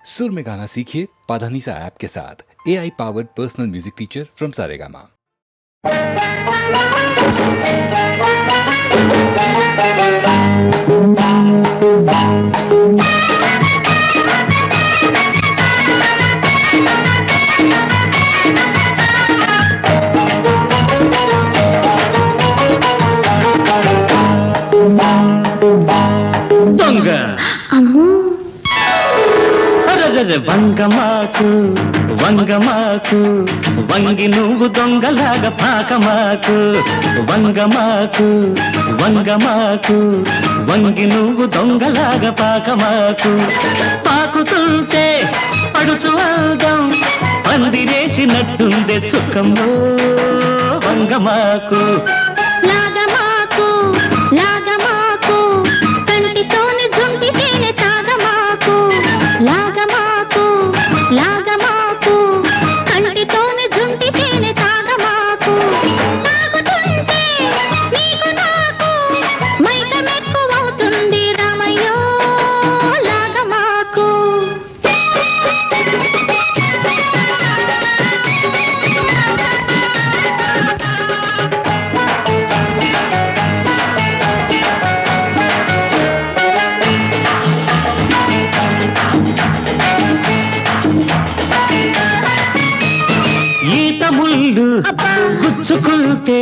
सुर में गाना सीखिए पाधानीसा ऐप के साथ। AI powered personal music teacher from Saregama. దొంగ అరదర వంగమాకు వంగమాకు వంగి నువ్వు దొంగలాగా పాకమాకు వంగమాకు వంగమాకు వంగి నువ్వు దొంగలాగా పాకమాకు పాకుతుంటే పడుచు అందం పందిరేసినట్టుందే చుక్కమ్మో వంగమాకు గుచ్చుకుంటే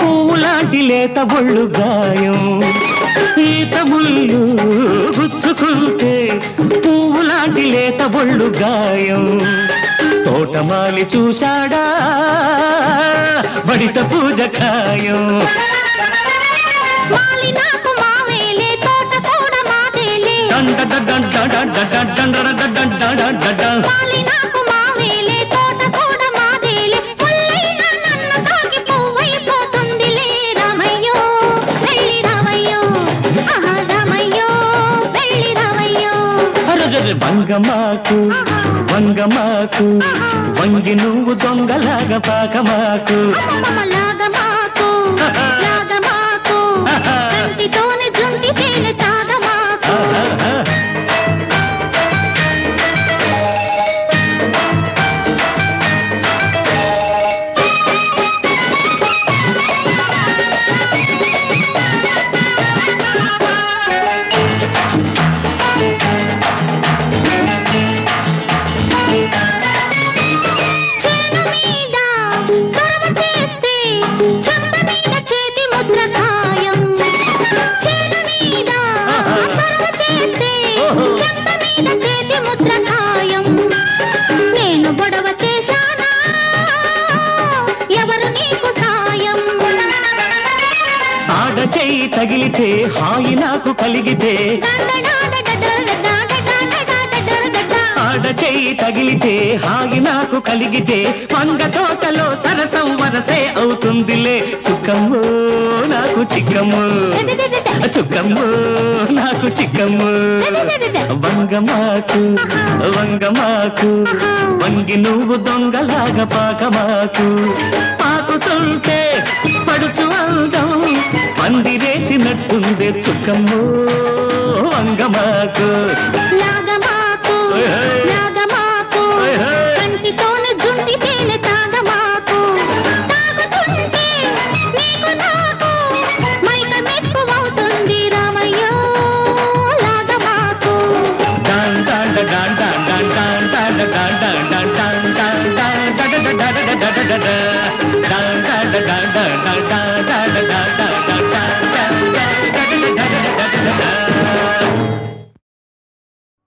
పూలాంటి లేత ఒళ్ళు గాయం ఈత ముళ్ళు గుచ్చుకుంటే పూలాంటి లేత ఒళ్ళు గాయం తోటమాలి చూశాడా బడిత పూజ ఖాయం దండ దండ దండ దండ దండ దండ వంగమాకు వంగమాకు వంగి నువ్వు దొంగలాగా పాకమాకు చెయ్యి తగిలితే హాయి నాకు కలిగితే ఆడ చెయ్యి తగిలితే హాయి నాకు కలిగితే వంగ తోటలో సరసం వరసే అవుతుందిలే చుక్కమ్మో నాకు చిక్కమ్మో చుక్కమ్మో నాకు చిక్కమ్మో వంగమాకు వంగమాకు వంగి నువ్వు దొంగలాగా పాకమాకు పాకుతుంటే పడుచు అందం పందిరేసినట్టుందే చుక్కమ్మో వంగమాకు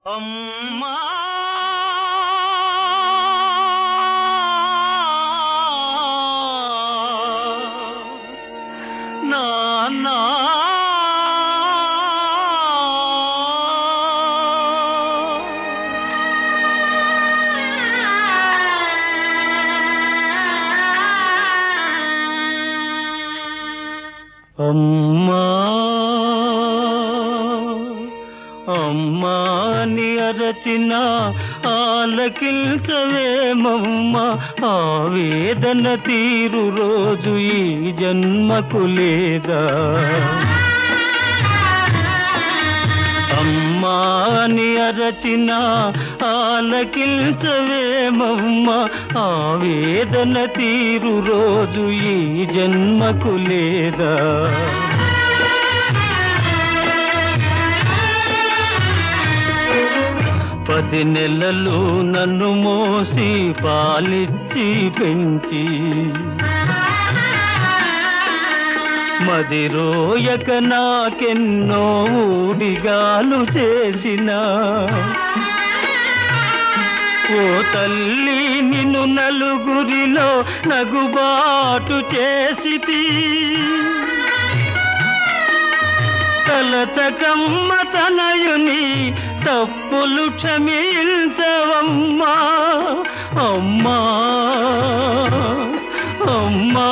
అమ్మా నాన్నా అమ్మా అమ్మాని అరచిన ఆలకిల్చవేమమ్మ ఆవేదన తీరు రోజు ఈ జన్మకు లేదా అమ్మ అమ్మా అని అరచిన ఆలకించవేమమ్మ ఆవేదన తీరు రోజు ఈ జన్మకు లేదా 10 నెలలు నన్ను మోసి పాలిచ్చి పెంచి మదిరోయక నాకెన్నో ఊడిగాలు చేసిన ఓ తల్లి నిన్ను నలుగురిలో నగుబాటు చేసితి తలచకమ్మ తనయుని తప్పులు క్షమించవమ్మా అమ్మా అమ్మా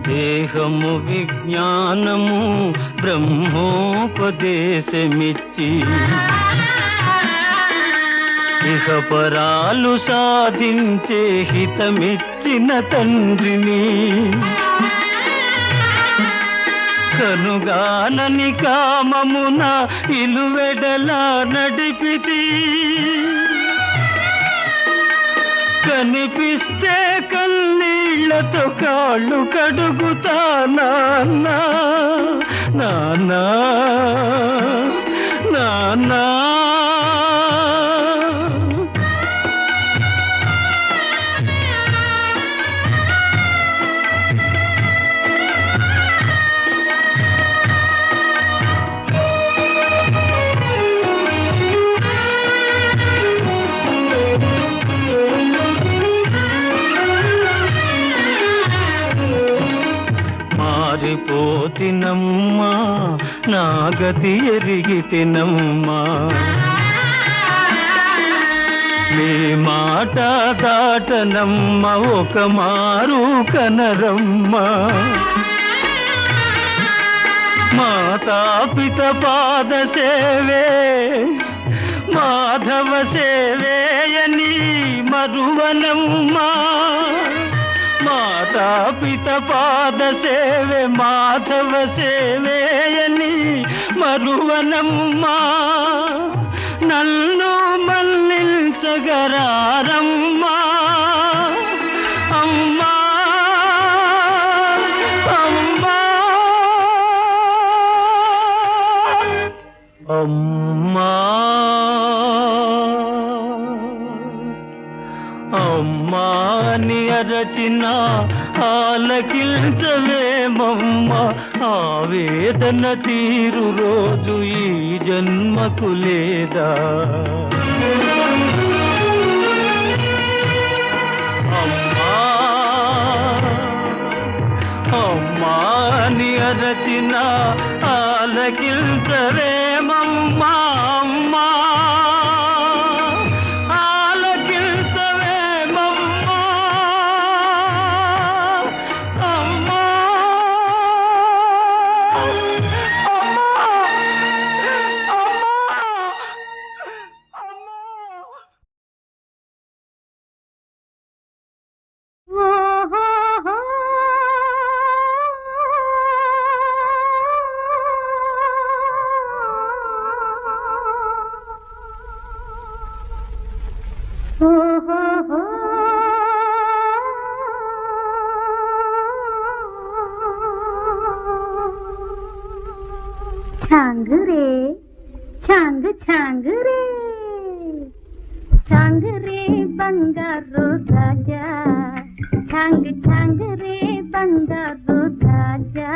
దేహము విజ్ఞానము బ్రహ్మోపదేశమిచ్చి ఇహపరాలు సాధించే హితమిచ్చిన తండ్రిని కనుగానని కామమున ఇలువెడలా నడిపితి కనిపిస్తే కన్నీళ్లతో కాళ్ళు కడుగుతా నాన్నా నాన్నా నాన్నా మారిపోతినమ్మా నా గతి ఎరిగితినమ్మా మీ మాట దాటనమ్మ ఒక మారు కనరమ్మా మాతాపిత పాద సేవే మాధవ సేవేయని మరువనమ్మా మాతాపిత పాద సేవే మాధవ సేవేయని మరువనమ్మా నన్ను మన్నించగరారమ్మా అమ్మా అమ్మా అమ్మా అమ్మా అని అరచిన ఆలకించవేమమ్మ ఆవేదన తీరు రోజు ఈ జన్మకు లేదా అమ్మా అమ్మా అని అరచిన ఆలకించవేమమ్మా అమ్మా छांग रे छांग छांग रे छांग रे बंगारू राजा छांग छांग रे बंगारू राजा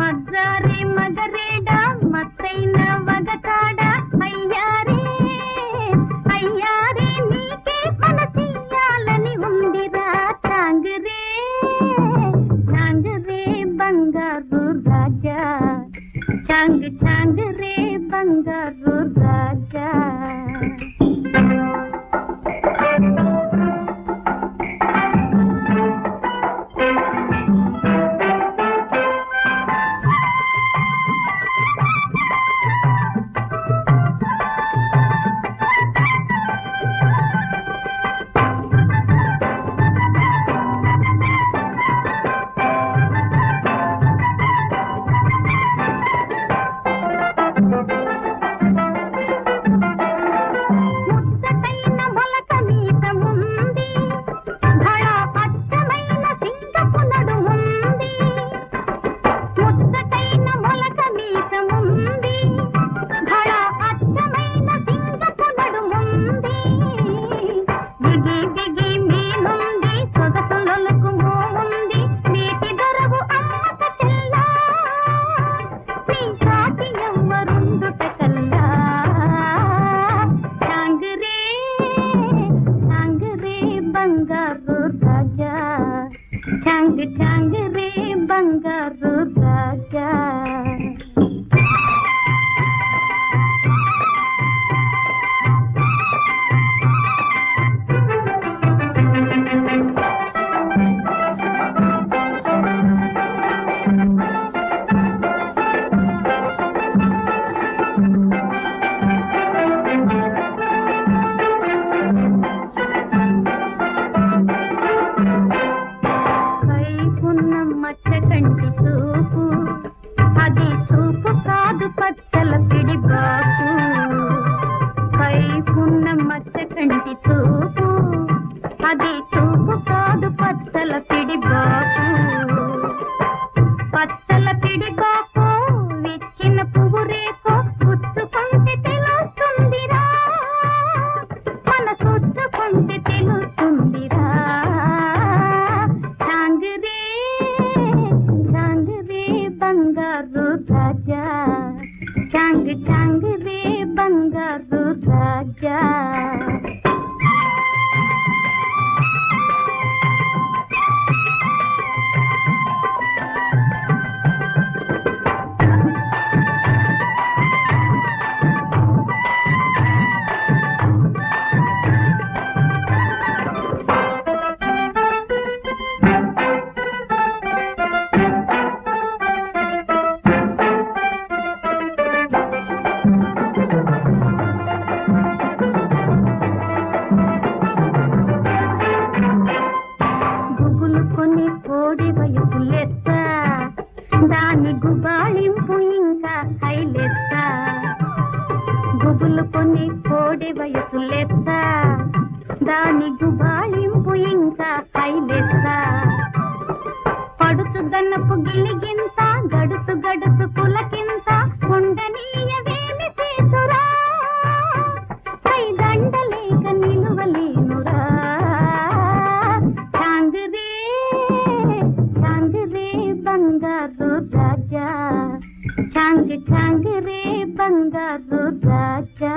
मग्गारे मगरेडा मत्तैन वगताडा अय्यारे अय्यारे नीके मन చెయ్యాలని ఉందిరా छांग रे बंगारू राजा छांग छांग रे बंगारू राजा చాంగ్ చాంగ్ రే బంగారు రాజా మచ్చకంటి చూపు అది చూపు కాదు పచ్చల పిడి బాపు కైపున్న మచ్చకంటి చూపు అది చూపు కాదు పచ్చల పిడి బాపు పచ్చల పిడి బాపు విచ్చిన పువ్వు రేకో పుచ్చుకుంటే తెలుస్తుందిరా మన పుచ్చుకుంటే తెలుస్తుందిరా బంగారు రాజా చాంగ్ చాంగ్ రే బంగారు రాజా కోడి వయసు లెక్క దాని గుబాళింపు ఇంకా హైలెక్క గుబులు కొని కోడి వయసు లెక్క దాని గుబాళింపు ఇంకా హైలెక్క పడుచు గన్నపు గిలిగింత గడుసు గడుసు పులకింత ఉండనీయవేమి చేతురా కై దండలేక నిలువలేనురా బంగారు రాజా చాంగ్ చాంగ్ రే బంగారు రాజా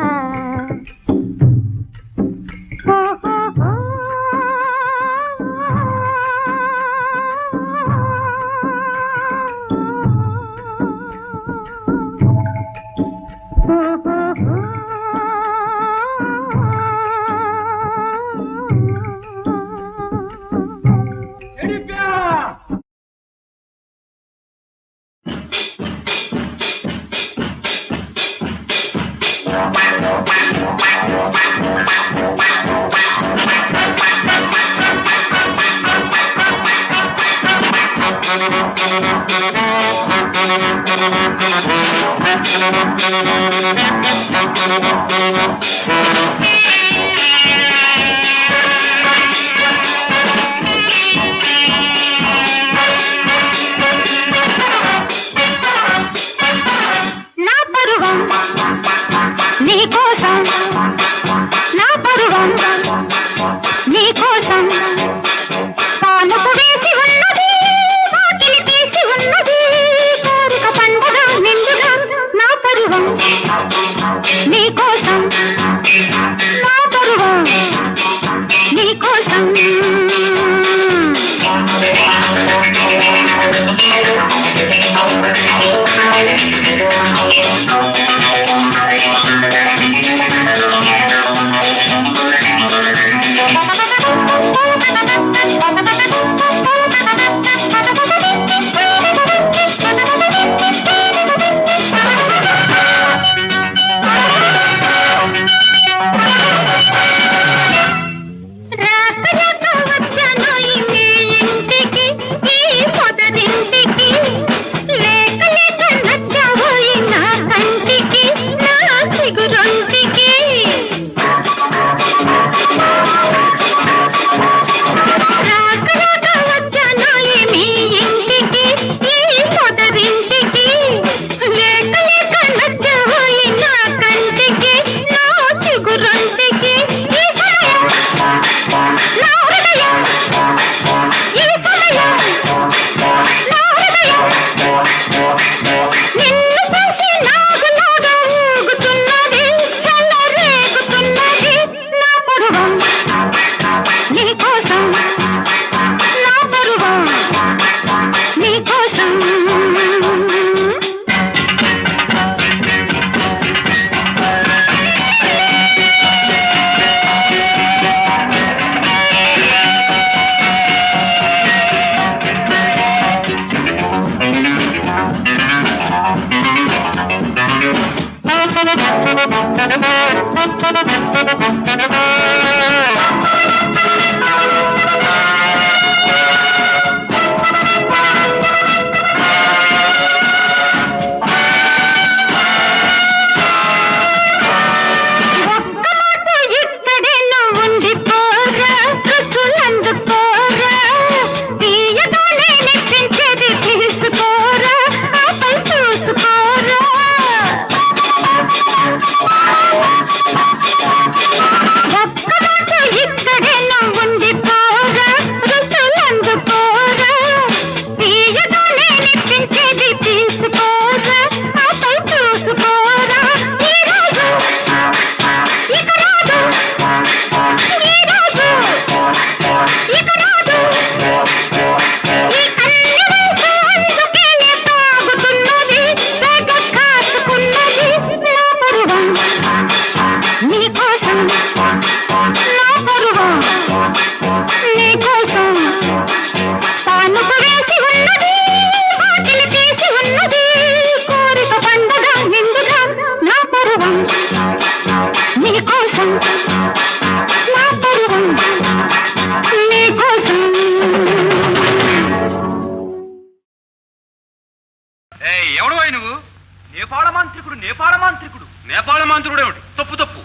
నేపాళ మాంత్రుడేమిటి? తప్పు తప్పు.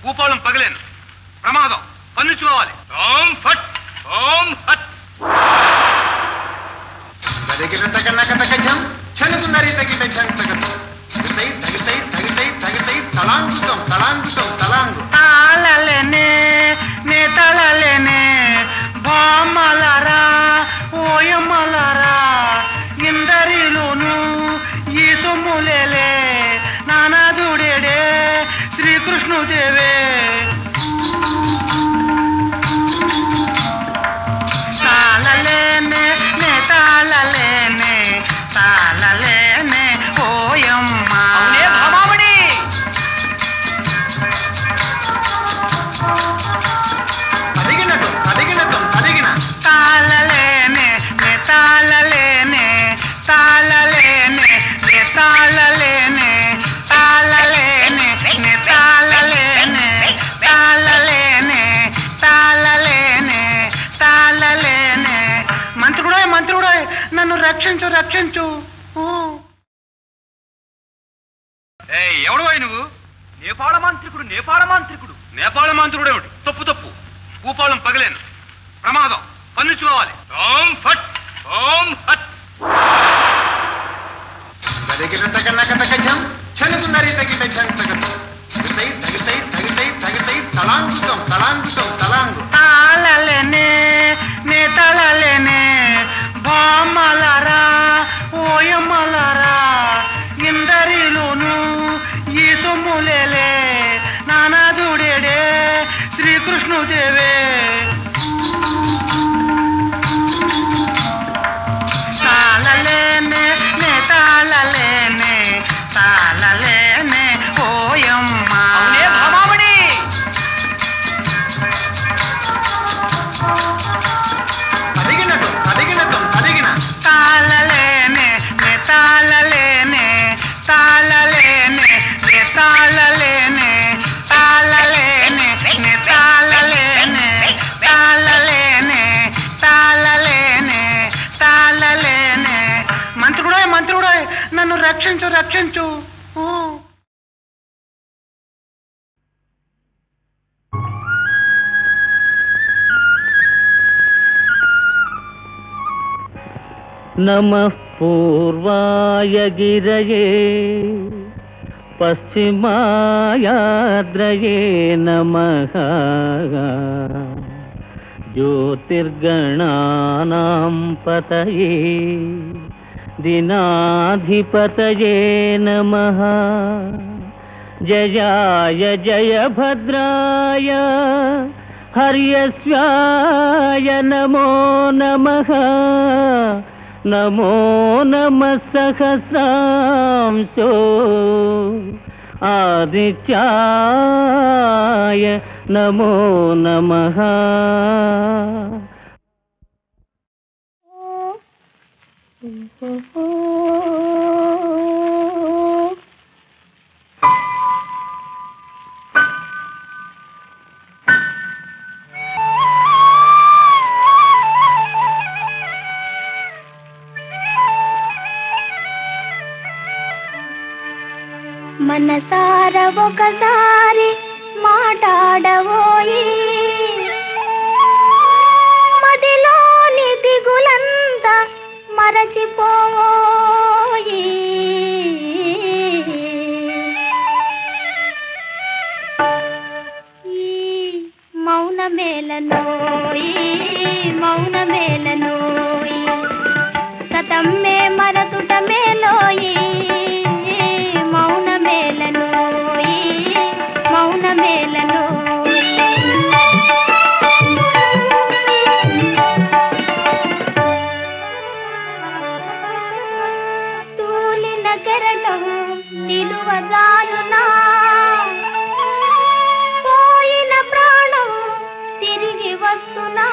భూపాలం పగిలేను. ప్రమాదం. పన్నించుకోవాలి. ఓం ఫట్ ఓం హట్. చెలుకున్నరి తగిట తగదు. తగితై తగితై తగితై తగితై తలాంగుతం తలాంగుతం తలాంగు. తాళలేనే నే తళలేనే బామలరా ఓయమలరా ఇందరిలోను ఈ సొమ్ములేలే నానాదుడేడే శ్రీకృష్ణుదేవే. తాళలేనే నే తాళలేనే తాళలేనే ఓయమ్మ. భామామణి అదిగినటం అదిగినటం అదిగిన. తాళలేనే నే తాళలేనే తాళలేనే నే తాళలేనే తాళలేనే నే తాళలేనే తాళలేనే తాళలేనే తాళలేనే. మంత్రుడే మంత్రుడే నన్ను రక్షించు రక్షించు. ఎవడు నువ్వు? నేపాళ మాంత్రికుడు. నేపాళ మాంత్రికుడు. నేపాళ మాంత్రుడేమిటి? తప్పు తప్పు. భూపాలం పగిలేను. ప్రమాదం. పన్నించుకోవాలి. ఓం ఫట్ ఓం హట్. చెలుకున్నరి తగిట తగదు. తగితై తగితై తగితై తగితై తలాంగుతం తలాంగుతం తలాంగు. తాళలేనే నే తళలేనే బామలరా ఓయమలరా ఇందరిలోను ఈ సొమ్ములేలే నానాదుడేడే శ్రీకృష్ణుదేవే. తాళలేనే నే తాళలేనే తాళలేనే ఓయమ్మ. భామామణి అదిగినటం అదిగినటం అదిగిన. తాళలేనే నే తాళలేనే తాళలేనే నే తాళలేనే తాళలేనే నే తాళలేనే తాళలేనే తాళలేనే తాళలేనే. మంత్రుడే మంత్రుడే నన్ను రక్షించు రక్షించు. नमः पूर्वाय गिरये पश्चिमायाद्रये नमः ज्योतिर्गणानां पतये दिनाधिपतये नमः जयाय जयभद्राय हर्यस्वाय नमो नमः नमो नमः सहस्रांशो आदित्याय नमो नमः। మనసార ఒకసారి మాట్లాడవోయి మదిలోని దిగులంతా మరచిపోయి ఈ మౌన మేలనోయి మౌన మేలనోయి సతమ్మే మరతుట మేలోయి మౌన మేలనోయి మౌన మేలనోయి తూలిన కెరటం నిలువజాలునా పోయిన ప్రాణం తిరిగి వస్తున్నా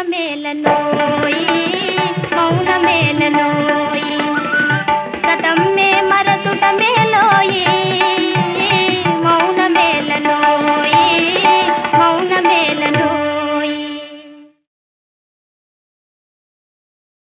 మౌనమేలనోయి మౌనమేలనోయి